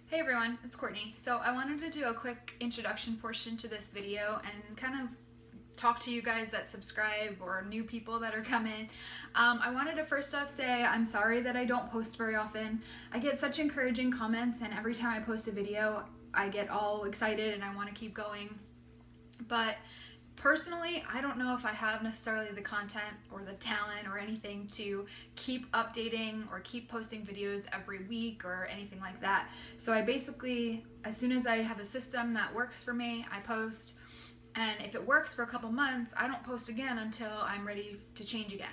Hey everyone, it's Courtney. So I wanted to do a quick introduction portion to this video and kind of talk to you guys that subscribe or new people that are coming. I wanted to first off say I'm sorry that I don't post very often. I get such encouraging comments, and every time I post a video I get all excited and I want to keep going. But personally, I don't know if I have necessarily the content or the talent or anything to keep updating or keep posting videos every week or anything like that. So I basically, as soon as I have a system that works for me, I post. And if it works for a couple months, I don't post again until I'm ready to change again.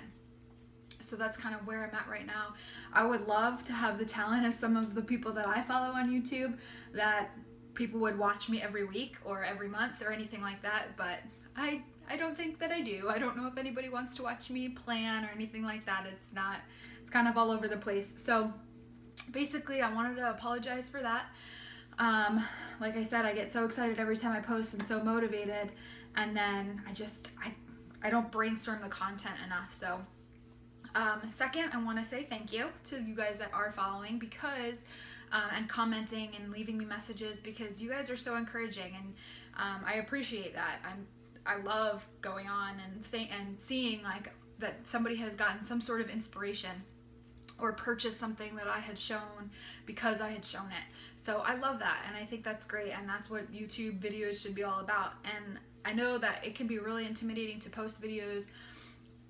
So that's kind of where I'm at right now. I would love to have the talent of some of the people that I follow on YouTube, that people would watch me every week or every month or anything like that, but I don't think that I do. I don't know if anybody wants to watch me plan or anything like that. It's kind of all over the place. So basically I wanted to apologize for that. Like I said, I get so excited every time I post and so motivated, and then I don't brainstorm the content enough. So second, I want to say thank you to you guys that are following because and commenting and leaving me messages, because you guys are so encouraging, and I appreciate that. I love going on and seeing like that somebody has gotten some sort of inspiration or purchased something that I had shown because I had shown it. So I love that, and I think that's great, and that's what YouTube videos should be all about. And I know that it can be really intimidating to post videos,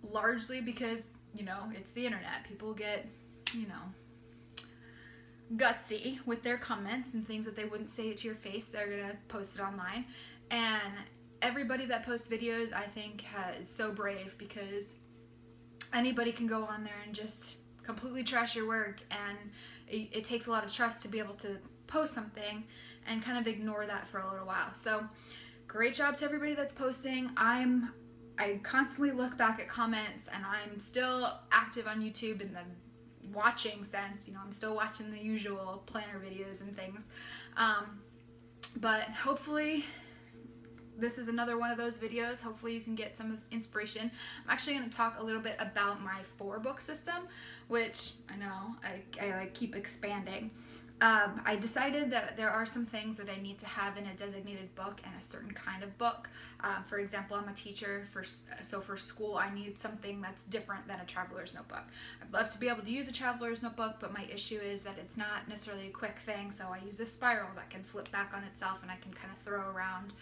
largely because, it's the internet. People get, gutsy with their comments and things that they wouldn't say it to your face. They're gonna post it online, and everybody that posts videos, I think, is so brave, because anybody can go on there and just completely trash your work, and it takes a lot of trust to be able to post something and kind of ignore that for a little while. So great job to everybody that's posting. I constantly look back at comments, and I'm still active on YouTube in the watching sense. I'm still watching the usual planner videos and things, but hopefully this is another one of those videos. Hopefully you can get some inspiration. I'm actually going to talk a little bit about my 4-book system, which I know I keep expanding. I decided that there are some things that I need to have in a designated book and a certain kind of book. For example, I'm a teacher, so for school I need something that's different than a traveler's notebook. I'd love to be able to use a traveler's notebook, but my issue is that it's not necessarily a quick thing, so I use a spiral that can flip back on itself and I can kind of throw around.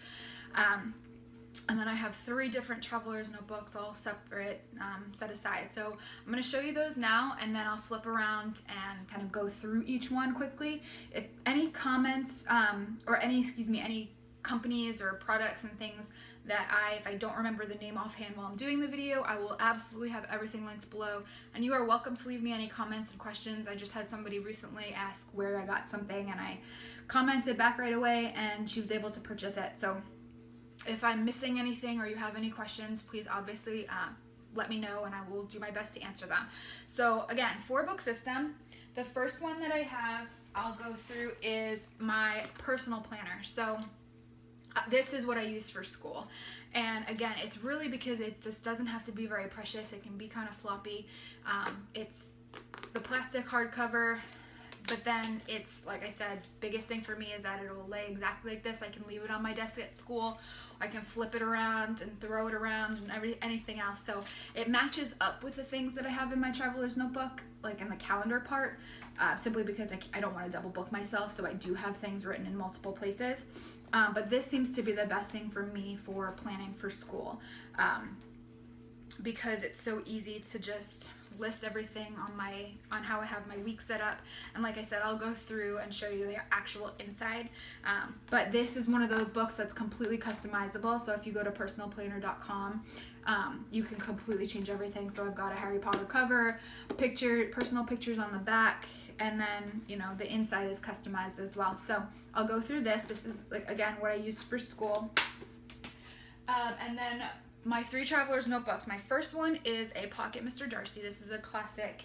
And then I have 3 different traveler's notebooks, all separate, set aside. So I'm going to show you those now, and then I'll flip around and kind of go through each one quickly. If any comments or any companies or products and things that if I don't remember the name offhand while I'm doing the video, I will absolutely have everything linked below. And you are welcome to leave me any comments and questions. I just had somebody recently ask where I got something, and I commented back right away, and she was able to purchase it. So if I'm missing anything or you have any questions, please obviously let me know, and I will do my best to answer them. So again, 4-book system. The first one that I have, I'll go through, is my personal planner. So this is what I use for school. And again, it's really because it just doesn't have to be very precious. It can be kind of sloppy. It's the plastic hardcover. But then it's, like I said, biggest thing for me is that it'll lay exactly like this. I can leave it on my desk at school. I can flip it around and throw it around and anything else. So it matches up with the things that I have in my traveler's notebook, like in the calendar part, simply because I don't want to double book myself. So I do have things written in multiple places. But this seems to be the best thing for me for planning for school, because it's so easy to just list everything on how I have my week set up. And like I said, I'll go through and show you the actual inside, but this is one of those books that's completely customizable. So if you go to personalplanner.com, you can completely change everything. So I've got a Harry Potter cover, personal pictures on the back, and then the inside is customized as well. So I'll go through this. This is, like, again, what I use for school. And then my 3 traveler's notebooks. My first one is a Pocket Mr. Darcy. This is a classic.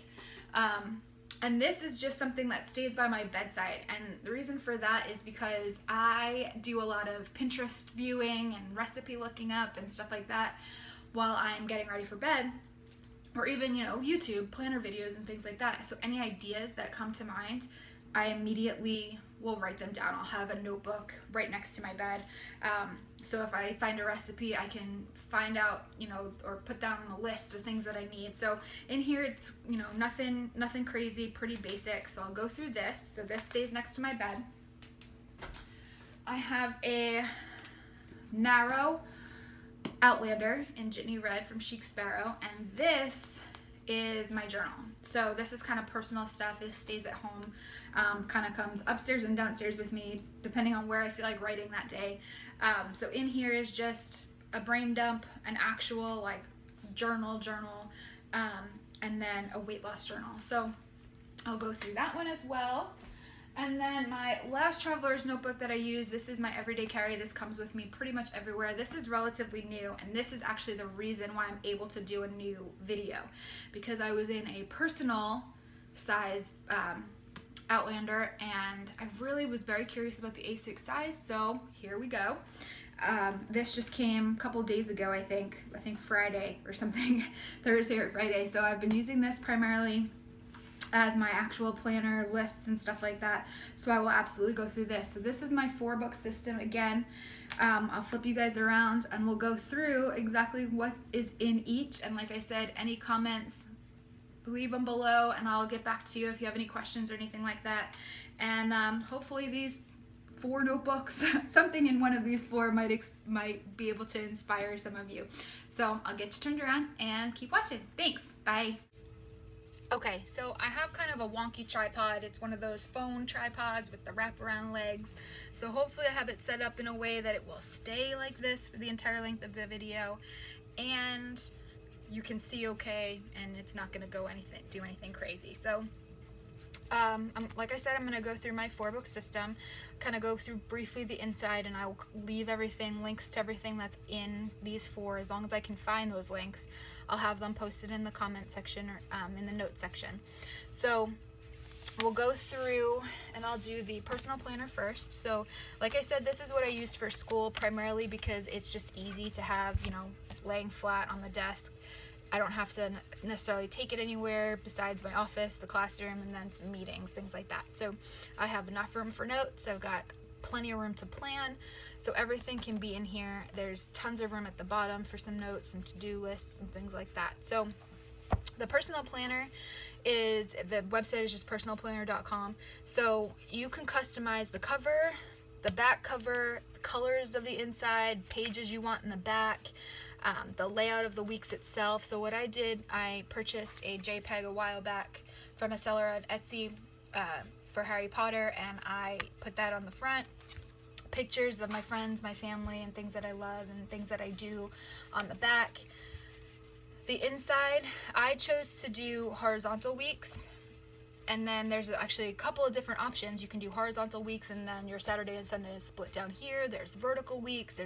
And this is just something that stays by my bedside. And the reason for that is because I do a lot of Pinterest viewing and recipe looking up and stuff like that while I'm getting ready for bed. Or even, YouTube planner videos and things like that. So any ideas that come to mind, I immediately will write them down. I'll have a notebook right next to my bed. So if I find a recipe, I can find out, or put down a list of things that I need. So in here, it's, nothing crazy, pretty basic. So I'll go through this. So this stays next to my bed. I have a narrow Outlander in Jitney Red from Chic Sparrow, and this is my journal. So this is kind of personal stuff. This stays at home, kind of comes upstairs and downstairs with me depending on where I feel like writing that day. So in here is just a brain dump, an actual like journal, and then a weight loss journal. So I'll go through that one as well. And then my last traveler's notebook that I use, this is my everyday carry. This comes with me pretty much everywhere. This is relatively new, and this is actually the reason why I'm able to do a new video, because I was in a personal size Outlander, and I really was very curious about the A6 size, so here we go. This just came a couple days ago, I think Friday or something, Thursday or Friday. So I've been using this primarily as my actual planner, lists and stuff like that. So I will absolutely go through this. So this is my 4-book system again. I'll flip you guys around and we'll go through exactly what is in each. And like I said, any comments, leave them below and I'll get back to you if you have any questions or anything like that. And hopefully these 4 notebooks, something in one of these 4 might be able to inspire some of you. So I'll get you turned around and keep watching. Thanks. Bye. Okay, so I have kind of a wonky tripod. It's one of those phone tripods with the wraparound legs. So hopefully I have it set up in a way that it will stay like this for the entire length of the video, and you can see okay, and it's not gonna do anything crazy. So like I said, I'm gonna go through my 4-book system, kind of go through briefly the inside, and I will leave everything, links to everything that's in these 4, as long as I can find those links. I'll have them posted in the comment section or in the notes section. So we'll go through and I'll do the personal planner first. So like I said, this is what I use for school primarily because it's just easy to have, laying flat on the desk. I don't have to necessarily take it anywhere besides my office, the classroom, and then some meetings, things like that. So I have enough room for notes. I've got plenty of room to plan, so everything can be in here. There's tons of room at the bottom for some notes and to-do lists and things like that. So the personal planner the website is just personalplanner.com. So you can customize the cover, the back cover, the colors of the inside, pages you want in the back, the layout of the weeks itself. So what I did, I purchased a JPEG a while back from a seller on Etsy for Harry Potter, and I put that on the front. Pictures of my friends, my family, and things that I love and things that I do on the back. The inside, I chose to do horizontal weeks, and then there's actually a couple of different options. You can do horizontal weeks, and then your Saturday and Sunday is split down here. There's vertical weeks.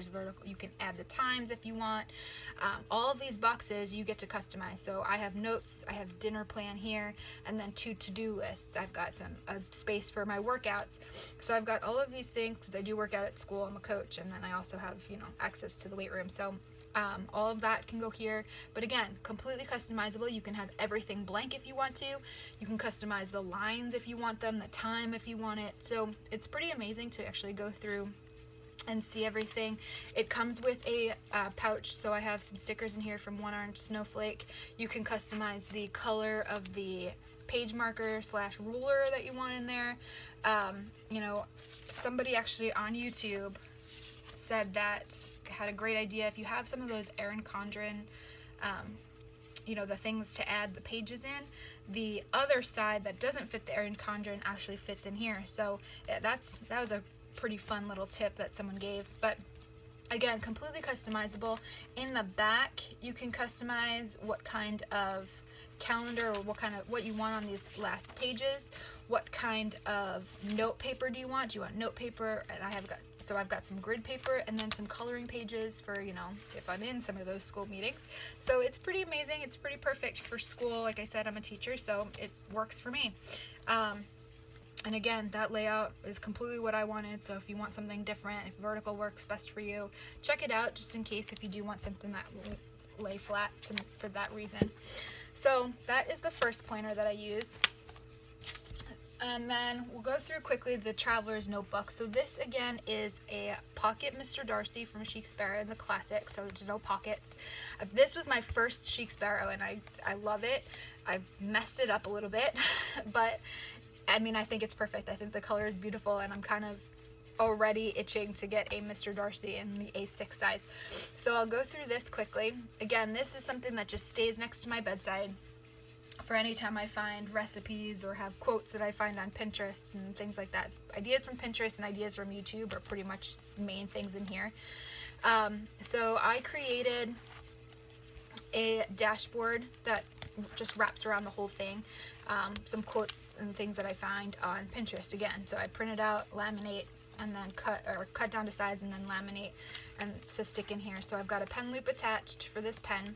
You can add the times if you want. All of these boxes you get to customize. So I have notes, I have dinner plan here, and then 2 to-do lists. I've got a space for my workouts. So I've got all of these things because I do work out at school. I'm a coach, and then I also have access to the weight room. So all of that can go here, but again, completely customizable. You can have everything blank if you want to. You can customize the lines if you want them, the time if you want it. So it's pretty amazing to actually go through and see everything. It comes with a pouch, so I have some stickers in here from One Orange Snowflake. You can customize the color of the page marker / ruler that you want in there. Somebody actually on YouTube said that had a great idea. If you have some of those Erin Condren, the things to add the pages in, the other side that doesn't fit the Erin Condren actually fits in here. So that was a pretty fun little tip that someone gave. But again, completely customizable. In the back, you can customize what kind of calendar or what you want on these last pages. What kind of note paper do you want? Do you want note paper? And I've got some grid paper and then some coloring pages for, if I'm in some of those school meetings. So it's pretty amazing. It's pretty perfect for school. Like I said, I'm a teacher, so it works for me. And again, that layout is completely what I wanted. So if you want something different, if vertical works best for you, check it out just in case if you do want something that will lay flat for that reason. So that is the first planner that I use. And then we'll go through quickly the Traveler's Notebook. So this again is a pocket Mr. Darcy from Chic Sparrow, the classic, so there's no pockets. This was my first Chic Sparrow and I love it. I've messed it up a little bit, but I mean, I think it's perfect. I think the color is beautiful and I'm kind of already itching to get a Mr. Darcy in the A6 size. So I'll go through this quickly. Again, this is something that just stays next to my bedside for any time I find recipes or have quotes that I find on Pinterest and things like that. Ideas from Pinterest and ideas from YouTube are pretty much main things in here. So I created a dashboard that just wraps around the whole thing. Some quotes and things that I find on Pinterest again. So I print it out, laminate, and then cut down to size and then laminate and to stick in here. So I've got a pen loop attached for this pen.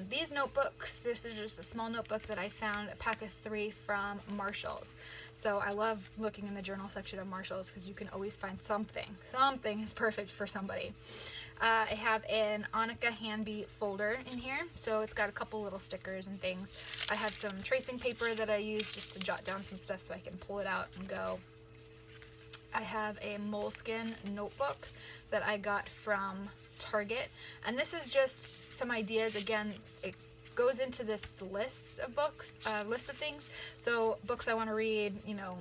These notebooks, this is just a small notebook that I found, a pack of 3 from Marshall's. So I love looking in the journal section of Marshall's because you can always find something. Something is perfect for somebody. I have an Annika Hanby folder in here, so it's got a couple little stickers and things. I have some tracing paper that I use just to jot down some stuff so I can pull it out and go. I have a moleskin notebook that I got from Target, and this is just some ideas. Again, it goes into this list of books, list of things. So books I want to read, you know,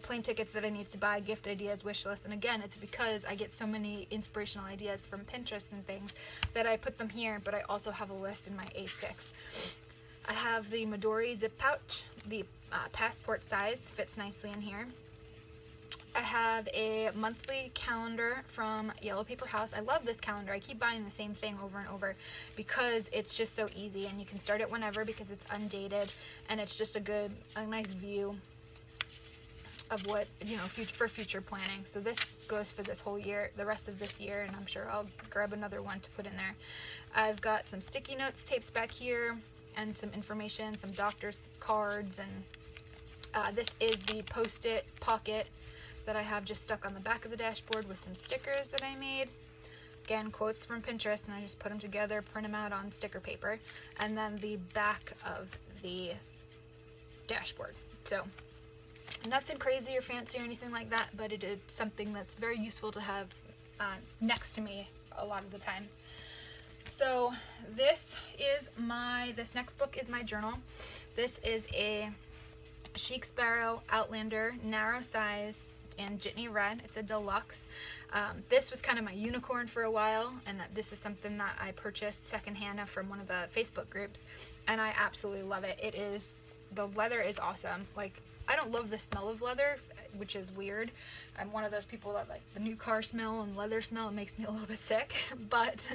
plane tickets that I need to buy, gift ideas, wish list. And again, it's because I get so many inspirational ideas from Pinterest and things that I put them here, but I also have a list in my A6. I have the Midori zip pouch. The passport size fits nicely in here. I have a monthly calendar from Yellow Paper House. I love this calendar. I keep buying the same thing over and over because it's just so easy and you can start it whenever because it's undated and it's just a nice view of what, you know, for future planning. So this goes for this whole year, the rest of this year, and I'm sure I'll grab another one to put in there. I've got some sticky notes tapes back here and some information, some doctor's cards, and this is the Post-it pocket that I have just stuck on the back of the dashboard with some stickers that I made. Again, quotes from Pinterest, and I just put them together, print them out on sticker paper, and then the back of the dashboard. So nothing crazy or fancy or anything like that, but it is something that's very useful to have next to me a lot of the time. So this next book is my journal. This is a Chic Sparrow Outlander narrow size in Jitney Red. It's a deluxe. This was kind of my unicorn for a while, and this is something that I purchased secondhand from one of the Facebook groups, and I absolutely love it. The leather is awesome. Like, I don't love the smell of leather, which is weird. I'm one of those people that like the new car smell and leather smell. It makes me a little bit sick, but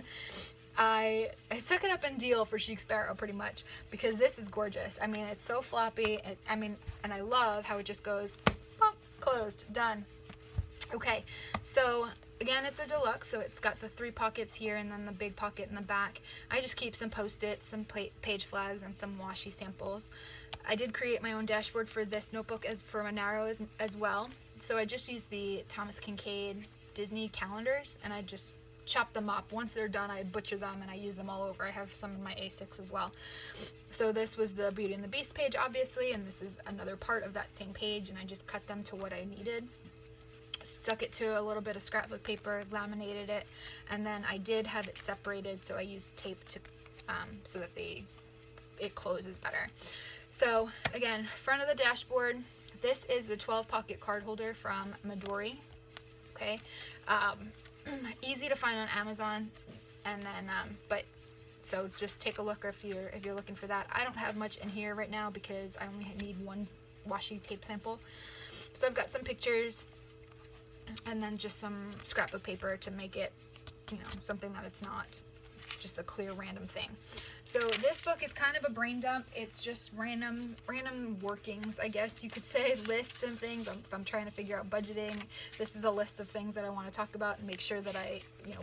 I suck it up and deal for Chic Sparrow pretty much because this is gorgeous. I mean, it's so floppy. And I love how it just goes, pop, closed, done. Okay, so again, it's a deluxe, so it's got the 3 pockets here and then the big pocket in the back. I just keep some Post-its, some page flags, and some washi samples. I did create my own dashboard for this notebook for Monaro as well. So I just used the Thomas Kincaid Disney calendars, and I just chop them up. Once they're done, I butcher them and I use them all over. I have some in my A6 as well. So this was the Beauty and the Beast page, obviously, and this is another part of that same page, and I just cut them to what I needed. Stuck it to a little bit of scrapbook paper, laminated it, and then I did have it separated, so I used tape to so that it closes better. So again, front of the dashboard, this is the 12 pocket card holder from Midori. Okay, easy to find on Amazon, and then so just take a look if you're looking for that. I don't have much in here right now because I only need one washi tape sample. So I've got some pictures and then just some scrapbook paper to make it, you know, something that it's not just a clear random thing. So this book is kind of a brain dump. It's just random workings, I guess you could say, lists and things. If I'm trying to figure out budgeting, this is a list of things that I want to talk about and make sure that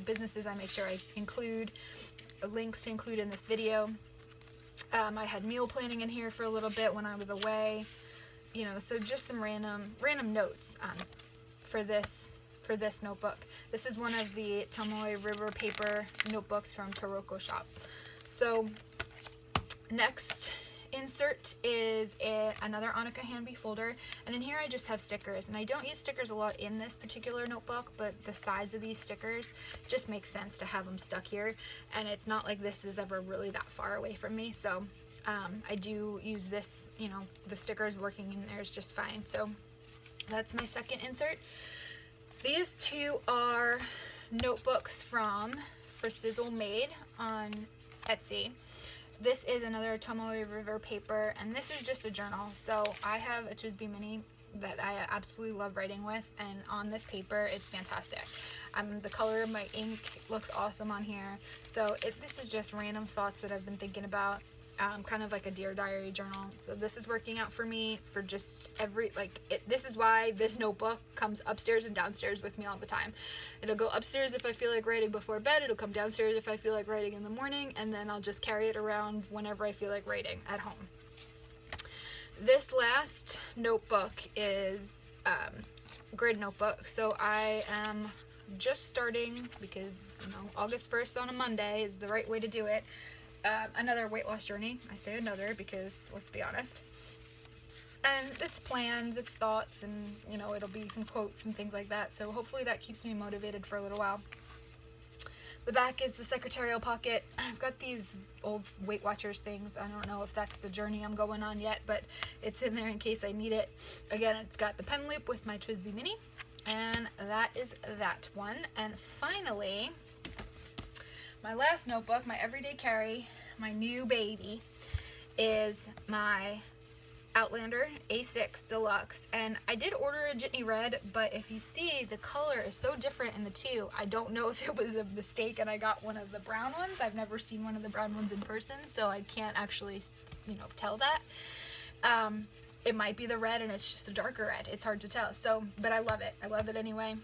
businesses I make sure I include, links to include in this video. I had meal planning in here for a little bit when I was away, you know, so just some random notes for this notebook. This is one of the Tomoe River paper notebooks from Toroko Shop. So next insert is another Annika Hanby folder, and in here I just have stickers, and I don't use stickers a lot in this particular notebook, but the size of these stickers just makes sense to have them stuck here, and it's not like this is ever really that far away from me, so I do use this, you know, the stickers working in there is just fine. So that's my second insert. These two are notebooks for Sizzle Made on Etsy. This is another Tomoe River paper, and this is just a journal. So I have a TWSBI Mini that I absolutely love writing with, and on this paper it's fantastic. The color of my ink looks awesome on here. So this is just random thoughts that I've been thinking about, kind of like a Dear Diary journal. So this is working out for me for just this is why this notebook comes upstairs and downstairs with me all the time. It'll go upstairs if I feel like writing before bed, it'll come downstairs if I feel like writing in the morning, and then I'll just carry it around whenever I feel like writing at home. This last notebook is grid notebook. So I am just starting, because you know, August 1st on a Monday is the right way to do it. Another weight loss journey. I say another because, let's be honest. And it's plans, it's thoughts, and you know, it'll be some quotes and things like that. So hopefully that keeps me motivated for a little while. The back is the secretarial pocket. I've got these old Weight Watchers things. I don't know if that's the journey I'm going on yet, but it's in there in case I need it. Again, it's got the pen loop with my TWSBI Mini, and that is that one. And finally, my last notebook, my everyday carry, my new baby, is my Outlander A6 Deluxe. And I did order a Jitney Red, but if you see, the color is so different in the two. I don't know if it was a mistake and I got one of the brown ones. I've never seen one of the brown ones in person, so I can't actually, you know, tell that. It might be the red and it's just a darker red. It's hard to tell. So, but I love it. I love it anyway.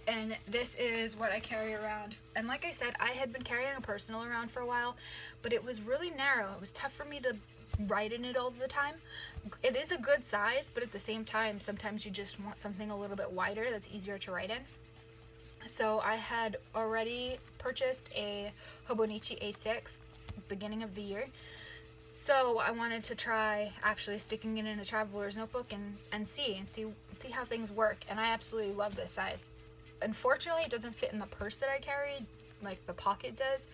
And this is what I carry around. And like I said, I had been carrying a personal around for a while, but it was really narrow. It was tough for me to write in it all the time. It is a good size, but at the same time, sometimes you just want something a little bit wider that's easier to write in. So I had already purchased a Hobonichi A6 beginning of the year. So I wanted to try actually sticking it in a traveler's notebook and see how things work. And I absolutely love this size. Unfortunately, it doesn't fit in the purse that I carried, like the pocket does,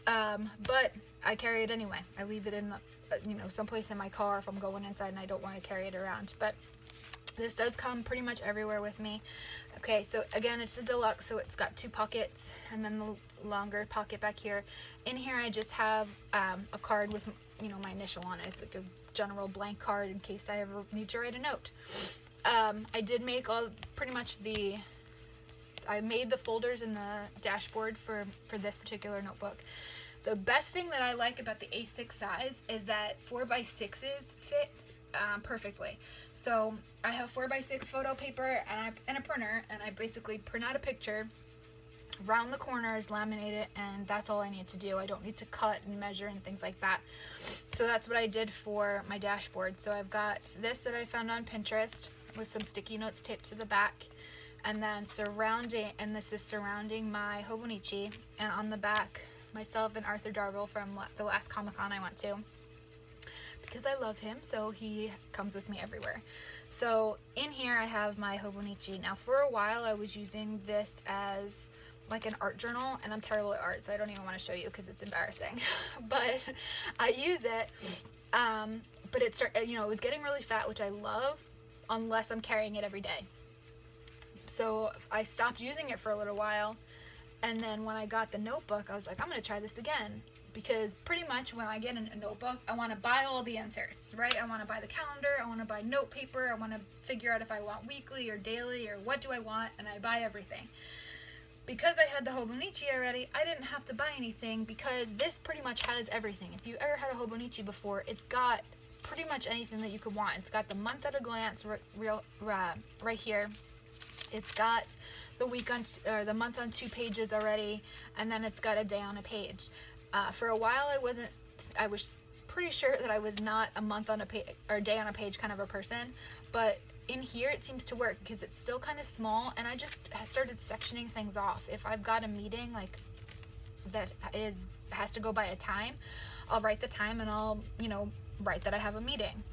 but I carry it anyway. I leave it in, someplace in my car if I'm going inside and I don't want to carry it around. But this does come pretty much everywhere with me. Okay, so again, it's a deluxe, so it's got two pockets and then the longer pocket back here. In here, I just have a card with, my initial on it. It's like a general blank card in case I ever need to write a note. I did make I made the folders in the dashboard for this particular notebook. The best thing that I like about the A6 size is that 4x6s fit perfectly. So I have 4x6 photo paper and a printer, and I basically print out a picture, round the corners, laminate it, and that's all I need to do. I don't need to cut and measure and things like that. So that's what I did for my dashboard. So I've got this that I found on Pinterest with some sticky notes taped to the back. And then this is surrounding my Hobonichi, and on the back, myself and Arthur Darvill from the last Comic-Con I went to, because I love him, so he comes with me everywhere. So in here I have my Hobonichi. Now for a while I was using this as like an art journal, and I'm terrible at art, so I don't even want to show you because it's embarrassing. But I use it, but it was getting really fat, which I love, unless I'm carrying it every day. So I stopped using it for a little while, and then when I got the notebook, I was like, I'm going to try this again, because pretty much when I get a notebook, I want to buy all the inserts, right? I want to buy the calendar, I want to buy note paper, I want to figure out if I want weekly or daily or what do I want, and I buy everything. Because I had the Hobonichi already, I didn't have to buy anything, because this pretty much has everything. If you ever had a Hobonichi before, it's got pretty much anything that you could want. It's got the month at a glance right here. It's got the month on 2 pages already, and then it's got a day on a page. For a while, I was pretty sure that I was not a month on a page or day on a page kind of a person, but in here it seems to work because it's still kind of small, and I just started sectioning things off. If I've got a meeting, like that has to go by a time, I'll write the time and I'll, you know, write that I have a meeting.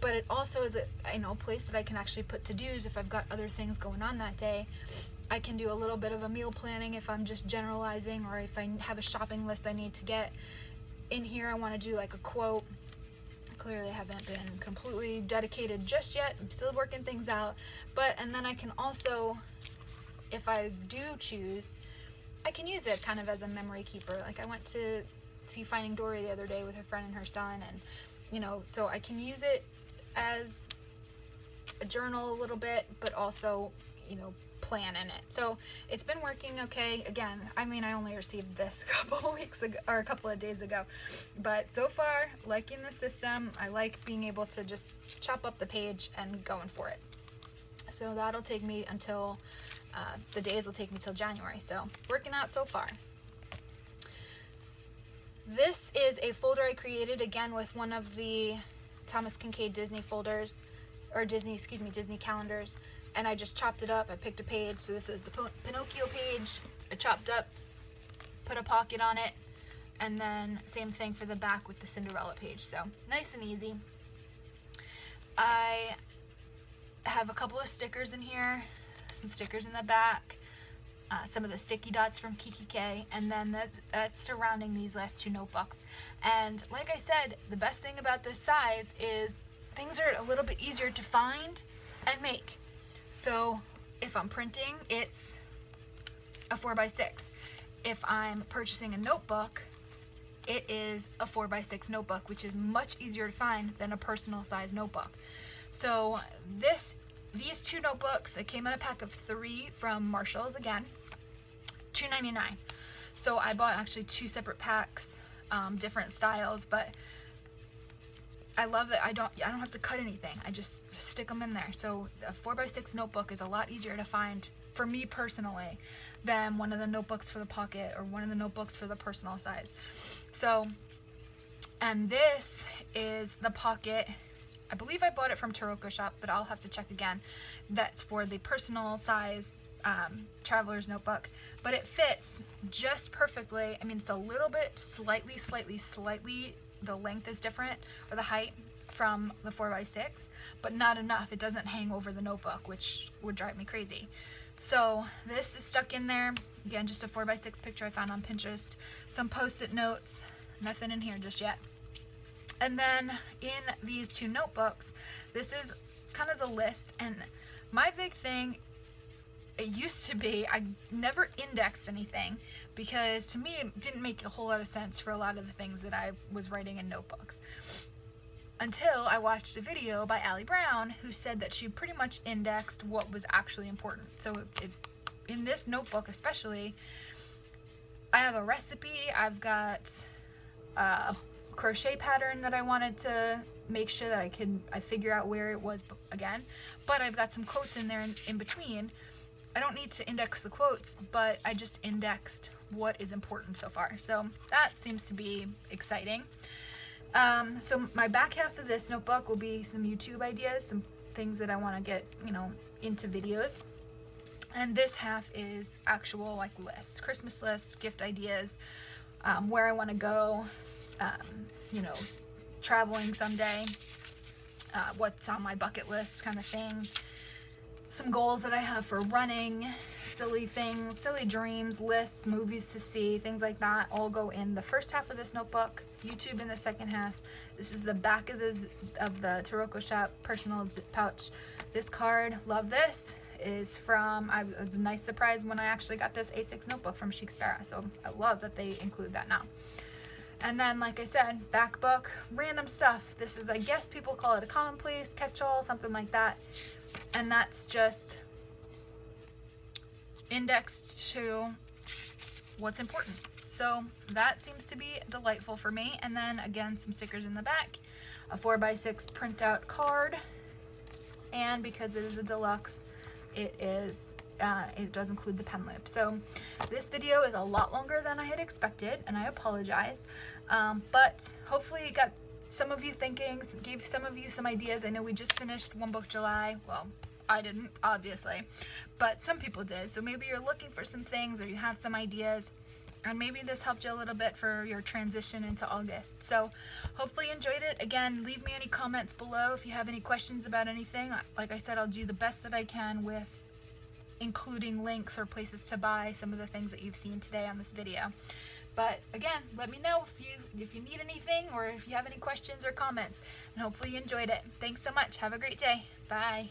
But it also is a, you know, place that I can actually put to-dos if I've got other things going on that day. I can do a little bit of a meal planning if I'm just generalizing, or if I have a shopping list I need to get. In here I want to do like a quote. Clearly I haven't been completely dedicated just yet. I'm still working things out. And then I can also, if I do choose, I can use it kind of as a memory keeper. Like I went to see Finding Dory the other day with her friend and her son, and you know, so I can use it as a journal a little bit, but also, you know, plan in it. So it's been working okay. Again, I mean, I only received this a couple of weeks ago, or a couple of days ago, but so far liking the system. I like being able to just chop up the page and going for it. So that'll take me until the days will take me till January. So working out so far. This is a folder I created again with one of the Thomas Kincaid Disney folders, or Disney calendars, and I just chopped it up. I picked a page, so this was the Pinocchio page. I chopped up, put a pocket on it, and then same thing for the back with the Cinderella page. So nice and easy. I have a couple of stickers in here, some stickers in the back, some of the sticky dots from Kikki.K, and then that's surrounding these last two notebooks. And like I said, the best thing about this size is things are a little bit easier to find and make. So if I'm printing, it's a 4x6. If I'm purchasing a notebook, it is a 4x6 notebook, which is much easier to find than a personal size notebook. So these two notebooks, it came in a pack of 3 from Marshall's, again, $2.99. So I bought actually 2 separate packs, different styles, but I love that I don't have to cut anything. I just stick them in there. So a 4x6 notebook is a lot easier to find for me personally than one of the notebooks for the pocket or one of the notebooks for the personal size. So, and this is the pocket. I believe I bought it from Taroko Shop, but I'll have to check again. That's for the personal size traveler's notebook, but it fits just perfectly. I mean, it's a little bit slightly, the length is different, or the height, from the 4x6, but not enough. It doesn't hang over the notebook, which would drive me crazy. So this is stuck in there. Again, just a 4x6 picture I found on Pinterest. Some post-it notes, nothing in here just yet. And then in these 2 notebooks, this is kind of the list. And my big thing, it used to be, I never indexed anything, because to me it didn't make a whole lot of sense for a lot of the things that I was writing in notebooks. Until I watched a video by Allie Brown, who said that she pretty much indexed what was actually important. So in this notebook especially, I have a recipe, I've got a crochet pattern that I wanted to make sure that I figure out where it was again, but I've got some quotes in there in between. I don't need to index the quotes, but I just indexed what is important so far. So that seems to be exciting. So my back half of this notebook will be some YouTube ideas, some things that I want to get, you know, into videos. And this half is actual like lists, Christmas lists, gift ideas, where I want to go, you know, traveling someday, what's on my bucket list kind of thing. Some goals that I have for running, silly things, silly dreams, lists, movies to see, things like that all go in the first half of this notebook, YouTube in the second half. This is the back of the Taroko Shop personal zip pouch. This card, love this, is from, it was a nice surprise when I actually got this A6 notebook from Chic Sparrow, so I love that they include that now. And then, like I said, back book, random stuff. This is, I guess people call it a commonplace, catch-all, something like that. And that's just indexed to what's important. So that seems to be delightful for me. And then again, some stickers in the back, a 4x6 printout card, and because it is a deluxe, it does include the pen loop. So this video is a lot longer than I had expected, and I apologize, but hopefully it got some of you thinking, gave some of you some ideas. I know we just finished One Book July. Well, I didn't, obviously, but some people did. So maybe you're looking for some things, or you have some ideas. And maybe this helped you a little bit for your transition into August. So hopefully you enjoyed it. Again, leave me any comments below if you have any questions about anything. Like I said, I'll do the best that I can with including links or places to buy some of the things that you've seen today on this video. But again, let me know if you need anything or if you have any questions or comments. And hopefully you enjoyed it. Thanks so much. Have a great day. Bye.